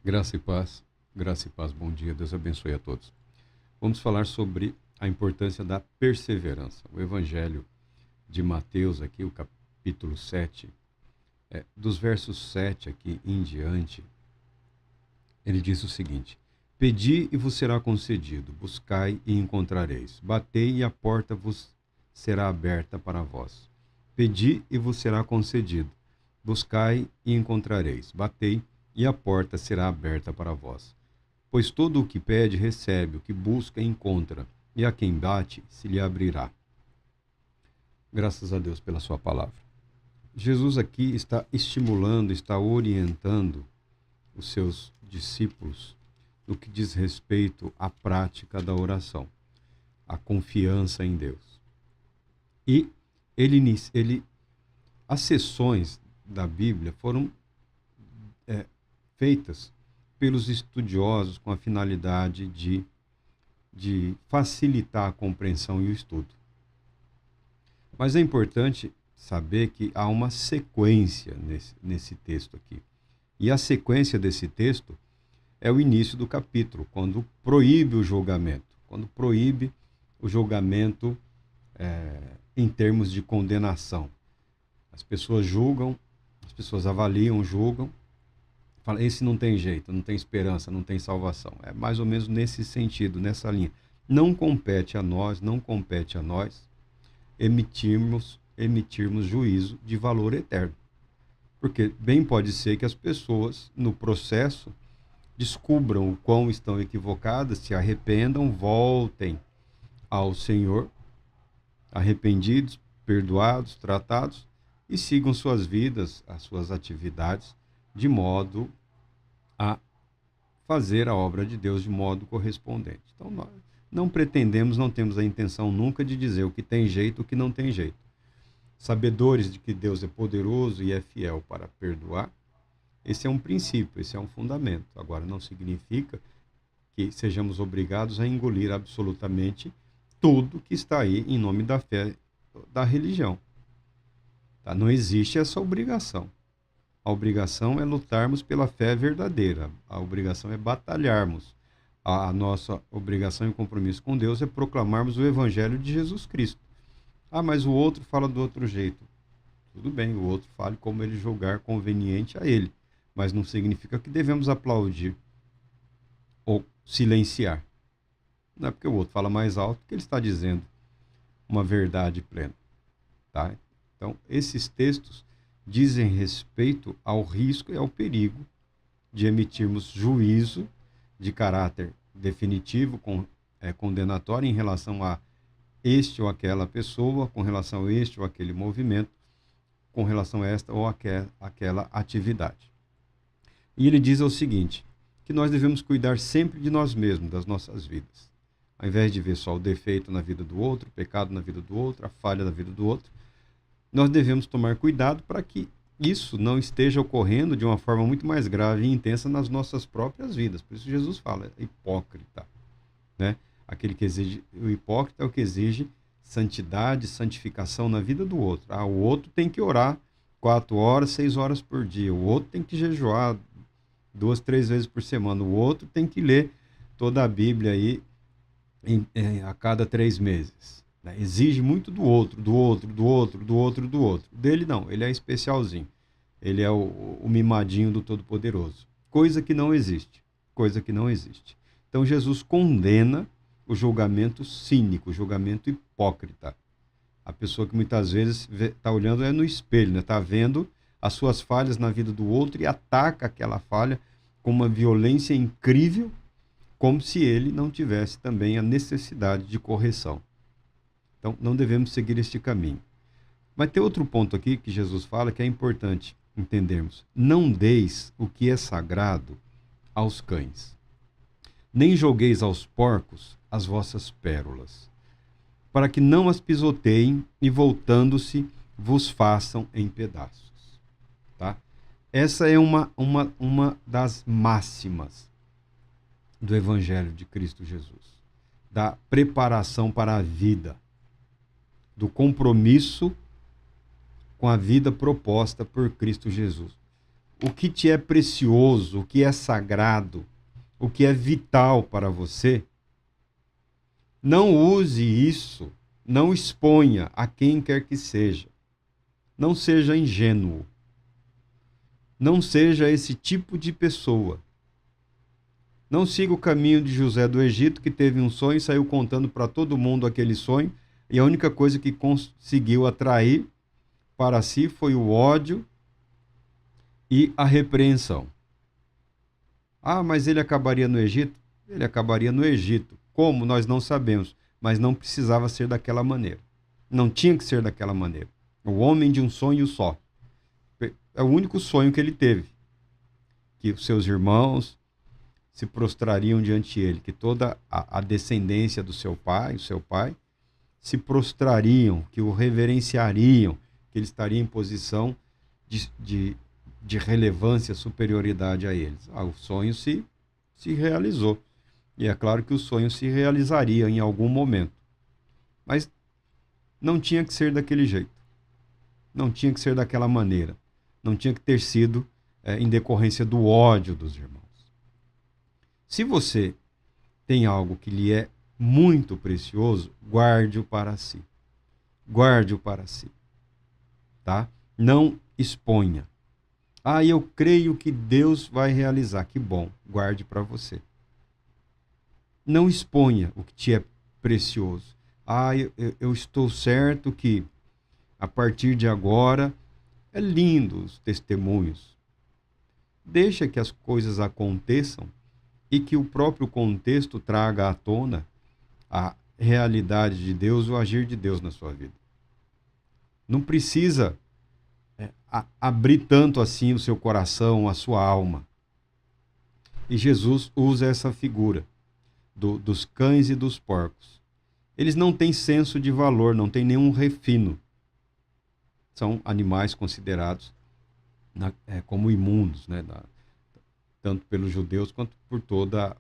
Graça e paz, bom dia, Deus abençoe a todos. Vamos falar sobre a importância da perseverança. O Evangelho de Mateus, aqui, o capítulo 7, dos versos 7 aqui em diante, ele diz o seguinte: Pedi e vos será concedido, buscai e encontrareis, batei e a porta vos será aberta para vós. Pedi e vos será concedido, buscai e encontrareis, batei e a porta será aberta para vós. Pois todo o que pede recebe, o que busca encontra, e a quem bate se lhe abrirá. Graças a Deus pela sua palavra. Jesus aqui está estimulando, está orientando os seus discípulos no que diz respeito à prática da oração, à confiança em Deus. E as sessões da Bíblia foram feitas pelos estudiosos com a finalidade de facilitar a compreensão e o estudo. Mas é importante saber que há uma sequência nesse texto aqui. E a sequência desse texto é o início do capítulo, quando proíbe o julgamento. Quando proíbe o julgamento em termos de condenação. As pessoas julgam, as pessoas avaliam, julgam, falam, esse não tem jeito, não tem esperança, não tem salvação. É mais ou menos nesse sentido, nessa linha. Não compete a nós emitirmos juízo de valor eterno. Porque bem pode ser que as pessoas, no processo, descubram o quão estão equivocadas, se arrependam, voltem ao Senhor, arrependidos, perdoados, tratados, e sigam suas vidas, as suas atividades, de modo a fazer a obra de Deus de modo correspondente. Então, nós não pretendemos, não temos a intenção nunca de dizer o que tem jeito, o que não tem jeito. Sabedores de que Deus é poderoso e é fiel para perdoar, esse é um princípio, esse é um fundamento. Agora, não significa que sejamos obrigados a engolir absolutamente tudo que está aí em nome da fé, da religião. Tá? Não existe essa obrigação. A obrigação é lutarmos pela fé verdadeira. A obrigação é batalharmos. A nossa obrigação e compromisso com Deus é proclamarmos o Evangelho de Jesus Cristo. Ah, mas o outro fala do outro jeito. Tudo bem, o outro fale como ele julgar conveniente a ele. Mas não significa que devemos aplaudir ou silenciar. Não é porque o outro fala mais alto que ele está dizendo uma verdade plena. Tá? Então, esses textos dizem respeito ao risco e ao perigo de emitirmos juízo de caráter definitivo, condenatório em relação a este ou aquela pessoa, com relação a este ou aquele movimento, com relação a esta ou aquela atividade. E ele diz o seguinte, que nós devemos cuidar sempre de nós mesmos, das nossas vidas. Ao invés de ver só o defeito na vida do outro, o pecado na vida do outro, a falha na vida do outro, nós devemos tomar cuidado para que isso não esteja ocorrendo de uma forma muito mais grave e intensa nas nossas próprias vidas. Por isso Jesus fala, hipócrita. Né? O hipócrita é o que exige santidade, santificação na vida do outro. O outro tem que orar 4 horas, 6 horas por dia. O outro tem que jejuar 2, 3 vezes por semana. O outro tem que ler toda a Bíblia aí a cada 3 meses. Né? Exige muito do outro. Dele não, ele é especialzinho. Ele é o mimadinho do Todo-Poderoso. Coisa que não existe. Então Jesus condena o julgamento cínico, o julgamento hipócrita. A pessoa que muitas vezes está olhando no espelho, está vendo as suas falhas na vida do outro e ataca aquela falha com uma violência incrível, como se ele não tivesse também a necessidade de correção. Então, não devemos seguir este caminho. Mas tem outro ponto aqui que Jesus fala que é importante entendermos. Não deis o que é sagrado aos cães, nem jogueis aos porcos as vossas pérolas, para que não as pisoteiem e, voltando-se, vos façam em pedaços. Tá? Essa é uma das máximas do Evangelho de Cristo Jesus, da preparação para a vida, do compromisso com a vida proposta por Cristo Jesus. o que te é precioso, o que é sagrado, o que é vital para você, não use isso, não exponha a quem quer que seja. Não seja ingênuo. Não seja esse tipo de pessoa. Não siga o caminho de José do Egito, que teve um sonho e saiu contando para todo mundo aquele sonho, e a única coisa que conseguiu atrair para si foi o ódio e a repreensão. Ah, mas ele acabaria no Egito? Ele acabaria no Egito. Como? Nós não sabemos, mas não precisava ser daquela maneira. Não tinha que ser daquela maneira. O homem de um sonho só. É o único sonho que ele teve. Que os seus irmãos se prostrariam diante dele, que toda a descendência do seu pai, o seu pai, se prostrariam, que o reverenciariam, que ele estaria em posição de relevância, superioridade a eles. O sonho se realizou. E é claro que o sonho se realizaria em algum momento. Mas não tinha que ser daquele jeito. Não tinha que ser daquela maneira. Não tinha que ter sido em decorrência do ódio dos irmãos. Se você tem algo que lhe é muito precioso, guarde-o para si. Guarde-o para si. Tá? Não exponha. Ah, eu creio que Deus vai realizar. Que bom, guarde para você. Não exponha o que te é precioso. Ah, eu estou certo que a partir de agora é lindo os testemunhos. Deixa que as coisas aconteçam e que o próprio contexto traga à tona a realidade de Deus, o agir de Deus na sua vida. Não precisa abrir tanto assim o seu coração, a sua alma. E Jesus usa essa figura dos cães e dos porcos. Eles não têm senso de valor, não têm nenhum refino. São animais considerados como imundos, né? Tanto pelos judeus quanto por todo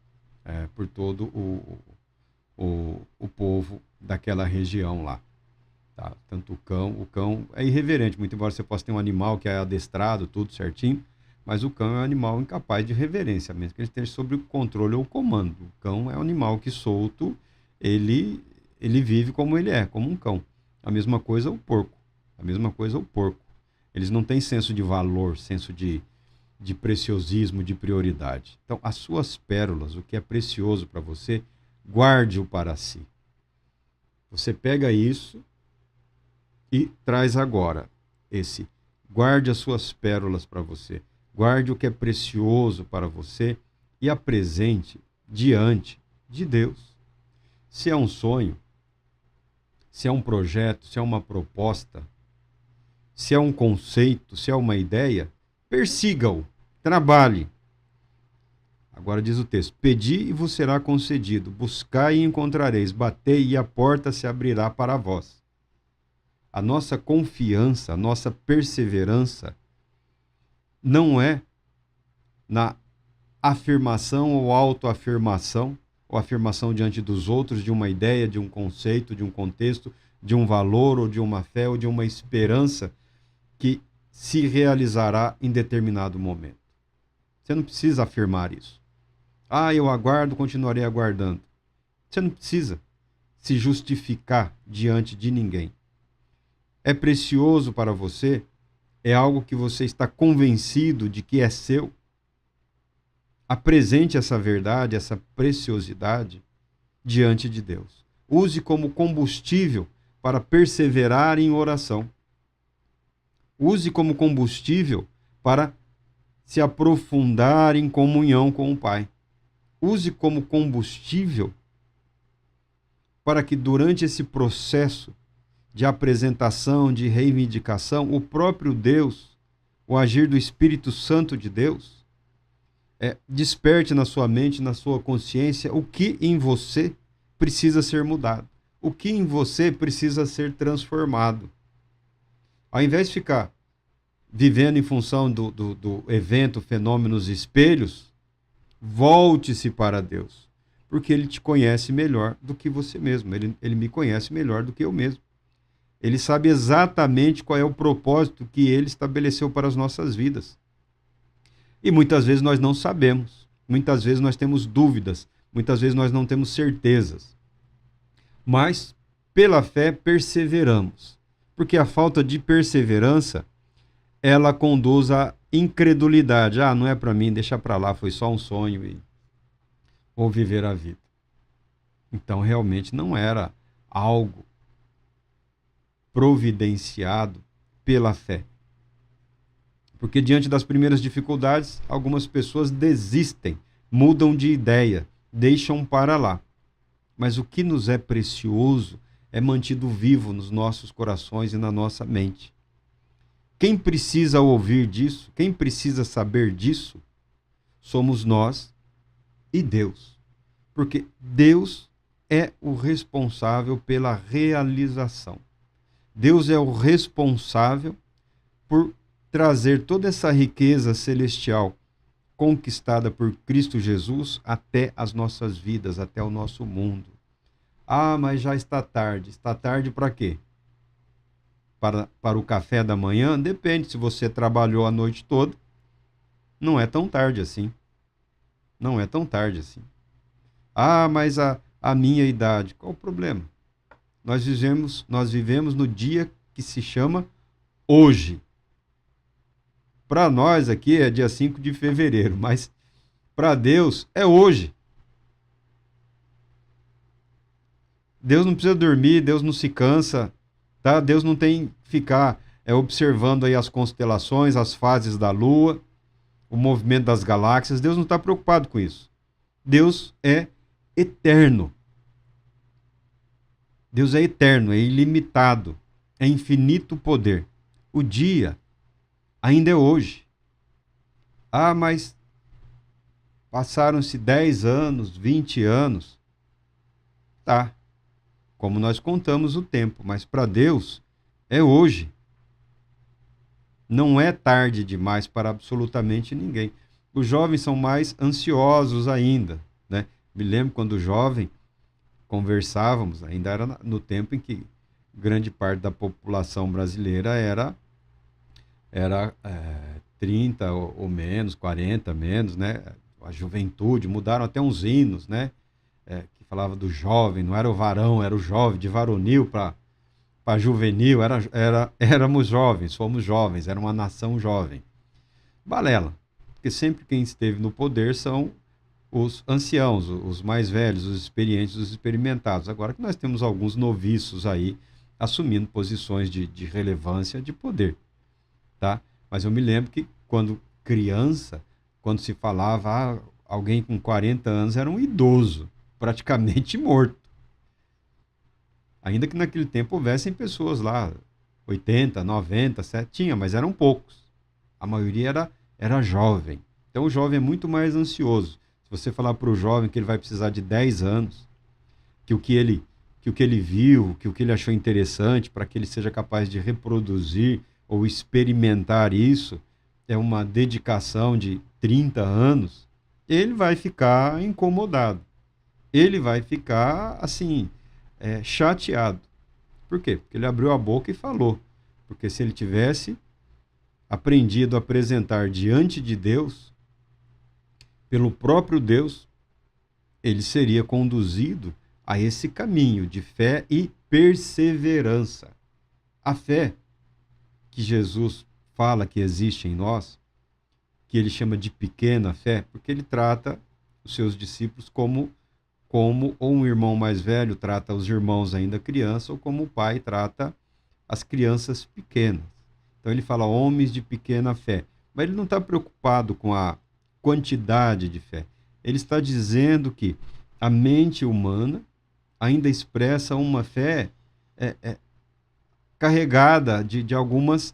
o povo daquela região lá. Tá? Tanto o cão é irreverente, muito embora você possa ter um animal que é adestrado, tudo certinho, mas o cão é um animal incapaz de reverência, a menos que ele esteja sob o controle ou o comando. O cão é um animal que solto, ele vive como ele é, como um cão. A mesma coisa o porco. Eles não têm senso de valor, senso de preciosismo, de prioridade. Então, as suas pérolas, o que é precioso para você, guarde-o para si. Você pega isso e traz agora guarde as suas pérolas para você. Guarde o que é precioso para você e apresente diante de Deus. Se é um sonho, se é um projeto, se é uma proposta, se é um conceito, se é uma ideia, persiga-o, trabalhe. Agora diz o texto: pedi e vos será concedido, buscai e encontrareis, batei e a porta se abrirá para vós. A nossa confiança, a nossa perseverança não é na afirmação ou autoafirmação, ou afirmação diante dos outros de uma ideia, de um conceito, de um contexto, de um valor, ou de uma fé, ou de uma esperança que se realizará em determinado momento. Você não precisa afirmar isso. Ah, eu aguardo, continuarei aguardando. Você não precisa se justificar diante de ninguém. É precioso para você? É algo que você está convencido de que é seu? Apresente essa verdade, essa preciosidade diante de Deus. Use como combustível para perseverar em oração. Use como combustível para se aprofundar em comunhão com o Pai. Use como combustível para que durante esse processo de apresentação, de reivindicação, o próprio Deus, o agir do Espírito Santo de Deus, desperte na sua mente, na sua consciência, o que em você precisa ser mudado, o que em você precisa ser transformado. Ao invés de ficar vivendo em função do evento, fenômenos, espelhos, volte-se para Deus, porque Ele te conhece melhor do que você mesmo, Ele me conhece melhor do que eu mesmo. Ele sabe exatamente qual é o propósito que Ele estabeleceu para as nossas vidas. E muitas vezes nós não sabemos, muitas vezes nós temos dúvidas, muitas vezes nós não temos certezas. Mas, pela fé, perseveramos. Porque a falta de perseverança, ela conduz à incredulidade. Ah, não é para mim, deixa para lá, foi só um sonho e vou viver a vida. Então, realmente não era algo providenciado pela fé. Porque diante das primeiras dificuldades, algumas pessoas desistem, mudam de ideia, deixam para lá. Mas o que nos é precioso é mantido vivo nos nossos corações e na nossa mente. Quem precisa ouvir disso, quem precisa saber disso, somos nós e Deus. Porque Deus é o responsável pela realização. Deus é o responsável por trazer toda essa riqueza celestial conquistada por Cristo Jesus até as nossas vidas, até o nosso mundo. Ah, mas já está tarde. Está tarde para quê? Para o café da manhã? Depende, se você trabalhou a noite toda, não é tão tarde assim. Não é tão tarde assim. Ah, mas a minha idade, qual o problema? Nós vivemos no dia que se chama hoje. Para nós aqui é dia 5 de fevereiro, mas para Deus é hoje. Deus não precisa dormir, Deus não se cansa, tá? Deus não tem que ficar observando aí as constelações, as fases da Lua, o movimento das galáxias. Deus não está preocupado com isso. Deus é eterno. Deus é eterno, é ilimitado, é infinito poder. O dia ainda é hoje. Ah, mas passaram-se 10 anos, 20 anos. Tá, como nós contamos o tempo, mas para Deus é hoje. Não é tarde demais para absolutamente ninguém. Os jovens são mais ansiosos ainda, né? Me lembro quando jovem conversávamos, ainda era no tempo em que grande parte da população brasileira era 30 ou menos, 40 menos, né? A juventude, mudaram até uns hinos, né? Que falava do jovem, não era o varão, era o jovem, de varonil para juvenil, éramos jovens, fomos jovens, era uma nação jovem. Balela, porque sempre quem esteve no poder são os anciãos, os mais velhos, os experientes, os experimentados. Agora que nós temos alguns noviços aí assumindo posições de relevância, de poder, tá? Mas eu me lembro que quando criança, quando se falava alguém com 40 anos era um idoso, praticamente morto. Ainda que naquele tempo houvessem pessoas lá, 80, 90, 100, tinha, mas eram poucos. A maioria era jovem. Então o jovem é muito mais ansioso. Se você falar para o jovem que ele vai precisar de 10 anos, que o que ele viu, que o que ele achou interessante, para que ele seja capaz de reproduzir ou experimentar isso, é uma dedicação de 30 anos, ele vai ficar incomodado. Ele vai ficar, assim, chateado. Por quê? Porque ele abriu a boca e falou. Porque se ele tivesse aprendido a apresentar diante de Deus, pelo próprio Deus, ele seria conduzido a esse caminho de fé e perseverança. A fé que Jesus fala que existe em nós, que ele chama de pequena fé, porque ele trata os seus discípulos como ou um irmão mais velho trata os irmãos ainda criança, ou como o pai trata as crianças pequenas. Então ele fala homens de pequena fé, mas ele não está preocupado com a quantidade de fé. Ele está dizendo que a mente humana ainda expressa uma fé carregada de algumas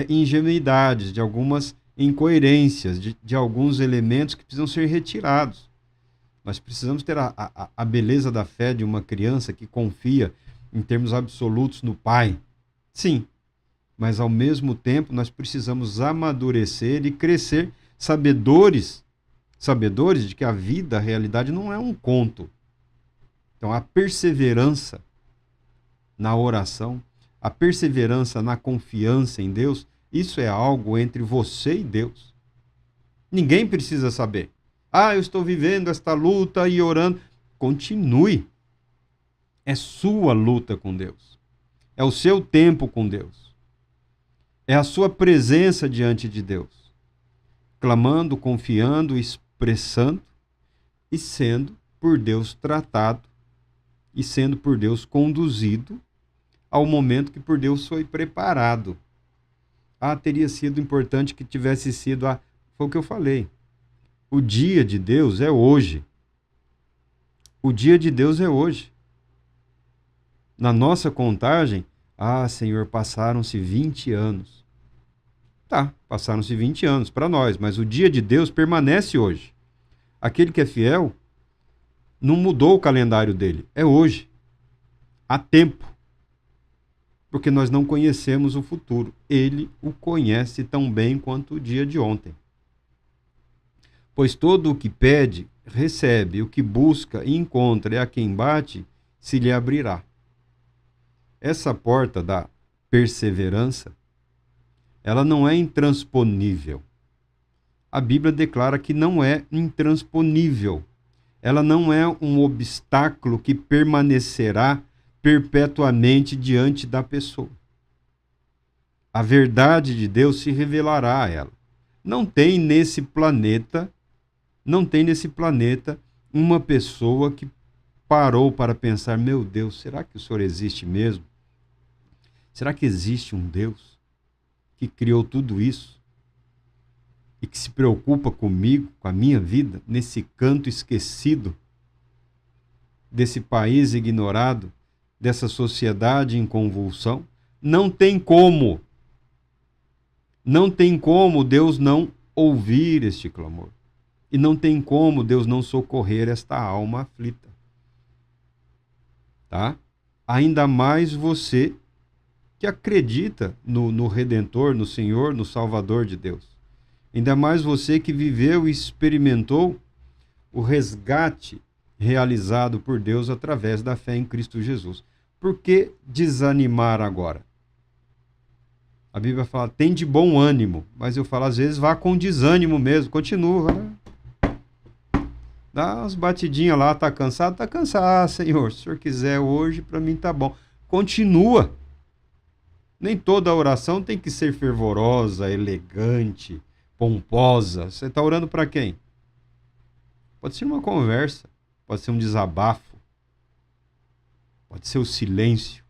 ingenuidades, de algumas incoerências, de alguns elementos que precisam ser retirados. Nós precisamos ter a beleza da fé de uma criança que confia em termos absolutos no Pai. Sim, mas ao mesmo tempo nós precisamos amadurecer e crescer sabedores de que a vida, a realidade não é um conto. Então a perseverança na oração, a perseverança na confiança em Deus, isso é algo entre você e Deus. Ninguém precisa saber. Ah, eu estou vivendo esta luta e orando. Continue. É sua luta com Deus. É o seu tempo com Deus. É a sua presença diante de Deus. Clamando, confiando, expressando e sendo por Deus tratado e sendo por Deus conduzido ao momento que por Deus foi preparado. Ah, teria sido importante que tivesse sido Foi o que eu falei. O dia de Deus é hoje. O dia de Deus é hoje. Na nossa contagem, Senhor, passaram-se 20 anos. Tá, passaram-se 20 anos para nós, mas o dia de Deus permanece hoje. Aquele que é fiel não mudou o calendário dele, é hoje. Há tempo. Porque nós não conhecemos o futuro. Ele o conhece tão bem quanto o dia de ontem. Pois todo o que pede, recebe, o que busca e encontra, e a quem bate, se lhe abrirá. Essa porta da perseverança, ela não é intransponível. A Bíblia declara que não é intransponível. Ela não é um obstáculo que permanecerá perpetuamente diante da pessoa. A verdade de Deus se revelará a ela. Não tem nesse planeta uma pessoa que parou para pensar, meu Deus, será que o Senhor existe mesmo? Será que existe um Deus que criou tudo isso e que se preocupa comigo, com a minha vida, nesse canto esquecido, desse país ignorado, dessa sociedade em convulsão? Não tem como. Não tem como Deus não ouvir este clamor. E não tem como Deus não socorrer esta alma aflita. Tá? Ainda mais você que acredita no Redentor, no Senhor, no Salvador de Deus. Ainda mais você que viveu e experimentou o resgate realizado por Deus através da fé em Cristo Jesus. Por que desanimar agora? A Bíblia fala, tem de bom ânimo, mas eu falo, às vezes, vá com desânimo mesmo, continua, né? Dá umas batidinhas lá, tá cansado? Tá cansado, Senhor, se o Senhor quiser hoje, para mim tá bom. Continua. Nem toda oração tem que ser fervorosa, elegante, pomposa. Você está orando para quem? Pode ser uma conversa, pode ser um desabafo, pode ser o silêncio.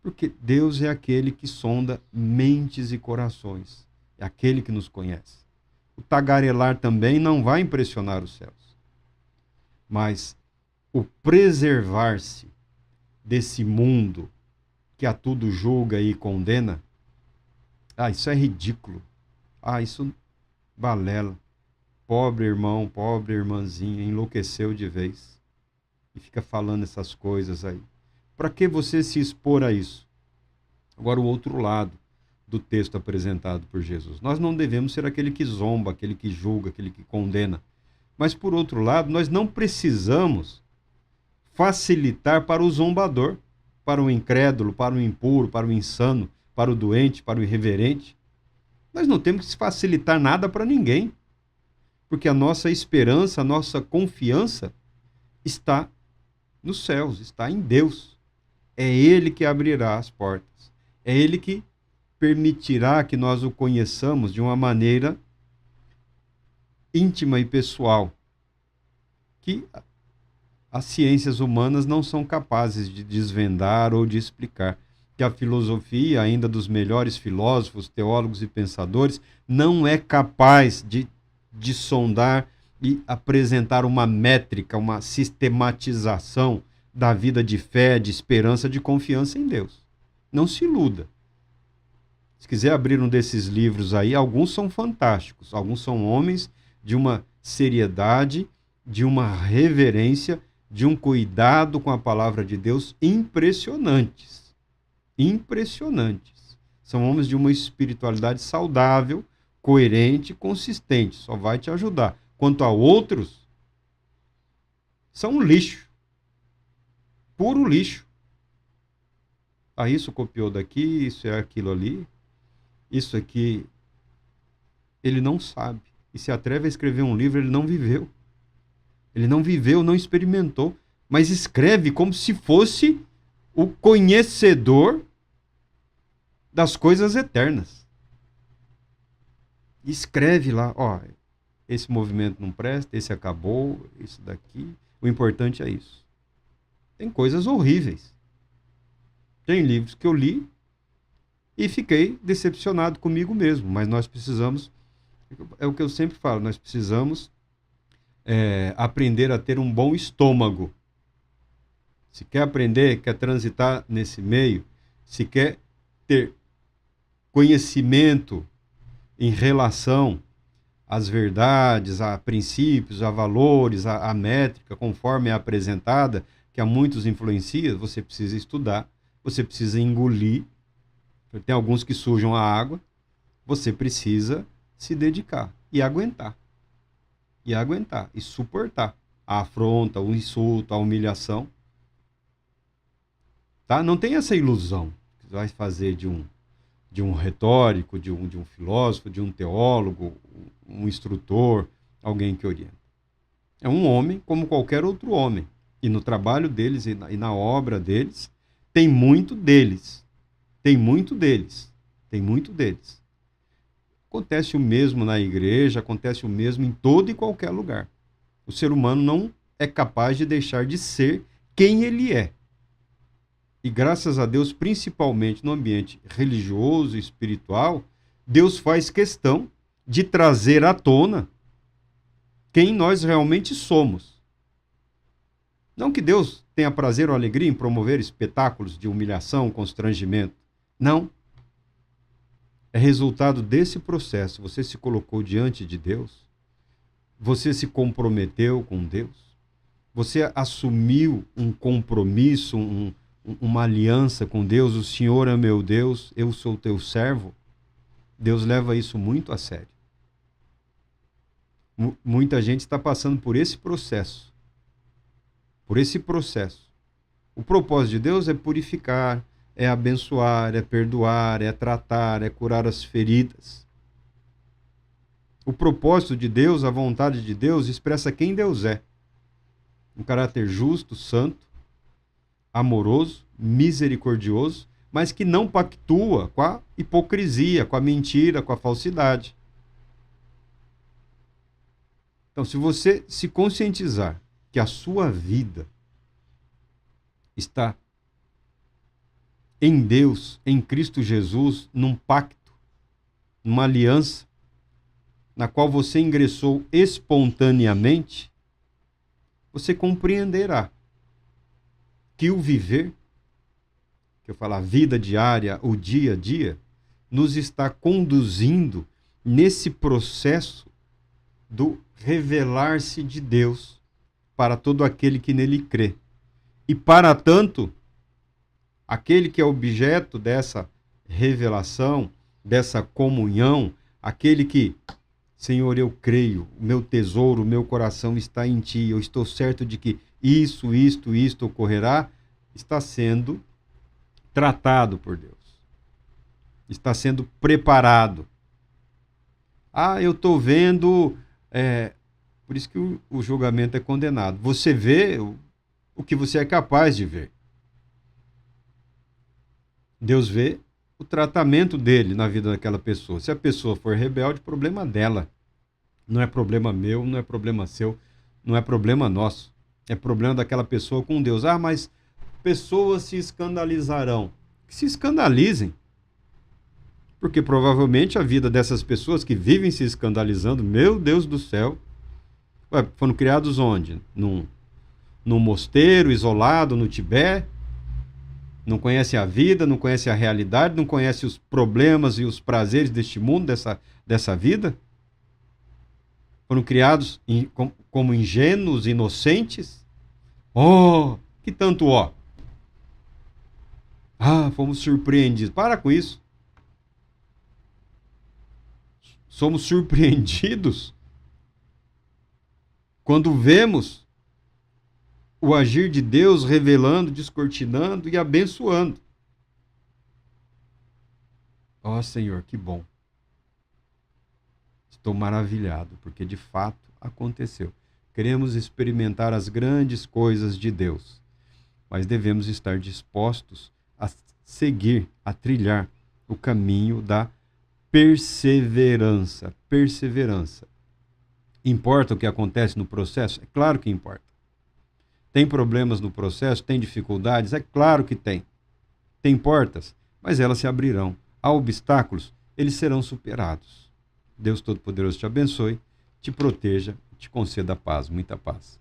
Porque Deus é aquele que sonda mentes e corações. É aquele que nos conhece. O tagarelar também não vai impressionar os céus. Mas o preservar-se desse mundo que a tudo julga e condena, isso é ridículo. Isso balela. Pobre irmão, pobre irmãzinha, enlouqueceu de vez. E fica falando essas coisas aí. Para que você se expor a isso? Agora, o outro lado do texto apresentado por Jesus. Nós não devemos ser aquele que zomba, aquele que julga, aquele que condena. Mas, por outro lado, nós não precisamos facilitar para o zombador, para o incrédulo, para o impuro, para o insano, para o doente, para o irreverente. Nós não temos que facilitar nada para ninguém, porque a nossa esperança, a nossa confiança está nos céus, está em Deus. É Ele que abrirá as portas. É Ele que permitirá que nós o conheçamos de uma maneira íntima e pessoal, que as ciências humanas não são capazes de desvendar ou de explicar. Que a filosofia, ainda dos melhores filósofos, teólogos e pensadores, não é capaz de sondar e apresentar uma métrica, uma sistematização da vida de fé, de esperança, de confiança em Deus. Não se iluda. Se quiser abrir um desses livros aí, alguns são fantásticos, alguns são homens de uma seriedade, de uma reverência, de um cuidado com a palavra de Deus impressionantes. Impressionantes. São homens de uma espiritualidade saudável, coerente, consistente. Só vai te ajudar. Quanto a outros, são um lixo. Puro lixo. Isso copiou daqui, isso é aquilo ali. Isso aqui ele não sabe. E se atreve a escrever um livro, ele não viveu. Ele não viveu, não experimentou, mas escreve como se fosse o conhecedor das coisas eternas. Escreve lá, ó, esse movimento não presta, esse acabou, isso daqui. O importante é isso. Tem coisas horríveis. Tem livros que eu li e fiquei decepcionado comigo mesmo, mas nós precisamos, é o que eu sempre falo, nós precisamos aprender a ter um bom estômago. Se quer aprender, quer transitar nesse meio, se quer ter conhecimento em relação às verdades, a princípios, a valores, a métrica, conforme é apresentada, que a muitos influencia, você precisa estudar, você precisa engolir. Tem alguns que sujam a água, você precisa se dedicar e aguentar. E aguentar, e suportar a afronta, o insulto, a humilhação. Tá? Não tem essa ilusão que você vai fazer de um retórico, de um filósofo, de um teólogo, um instrutor, alguém que orienta. É um homem como qualquer outro homem. E no trabalho deles e na obra deles, tem muito deles. Tem muito deles. Tem muito deles. Acontece o mesmo na igreja, acontece o mesmo em todo e qualquer lugar. O ser humano não é capaz de deixar de ser quem ele é. E graças a Deus, principalmente no ambiente religioso e espiritual, Deus faz questão de trazer à tona quem nós realmente somos. Não que Deus tenha prazer ou alegria em promover espetáculos de humilhação, constrangimento. Não. É resultado desse processo. Você se colocou diante de Deus, você se comprometeu com Deus, você assumiu um compromisso, uma aliança com Deus. O Senhor é meu Deus, eu sou teu servo. Deus leva isso muito a sério. Muita gente está passando por esse processo. Por esse processo. O propósito de Deus é purificar, é abençoar, é perdoar, é tratar, é curar as feridas. O propósito de Deus, a vontade de Deus, expressa quem Deus é. Um caráter justo, santo, amoroso, misericordioso, mas que não pactua com a hipocrisia, com a mentira, com a falsidade. Então, se você se conscientizar que a sua vida está em Deus, em Cristo Jesus, num pacto, numa aliança, na qual você ingressou espontaneamente, você compreenderá que o viver, que eu falo, a vida diária, o dia a dia, nos está conduzindo nesse processo do revelar-se de Deus para todo aquele que nele crê. E para tanto, aquele que é objeto dessa revelação, dessa comunhão, aquele que, Senhor, eu creio, o meu tesouro, o meu coração está em Ti, eu estou certo de que isto ocorrerá, está sendo tratado por Deus. Está sendo preparado. Eu estou vendo... por isso que o julgamento é condenado. Você vê o que você é capaz de ver. Deus vê o tratamento dele na vida daquela pessoa. Se a pessoa for rebelde, problema dela. Não é problema meu, não é problema seu, não é problema nosso. É problema daquela pessoa com Deus. Mas pessoas se escandalizarão. Que se escandalizem. Porque provavelmente a vida dessas pessoas que vivem se escandalizando, meu Deus do céu, foram criados onde? Num mosteiro, isolado, no Tibete? Não conhecem a vida, não conhecem a realidade, não conhecem os problemas e os prazeres deste mundo, dessa vida? Foram criados como ingênuos, inocentes? Que tanto fomos surpreendidos. Para com isso. Somos surpreendidos quando vemos o agir de Deus revelando, descortinando e abençoando. Senhor, que bom. Estou maravilhado, porque de fato aconteceu. Queremos experimentar as grandes coisas de Deus, mas devemos estar dispostos a seguir, a trilhar o caminho da perseverança. Perseverança. Importa o que acontece no processo? É claro que importa. Tem problemas no processo? Tem dificuldades? É claro que tem. Tem portas, mas elas se abrirão. Há obstáculos, eles serão superados. Deus Todo-Poderoso te abençoe, te proteja, te conceda paz, muita paz.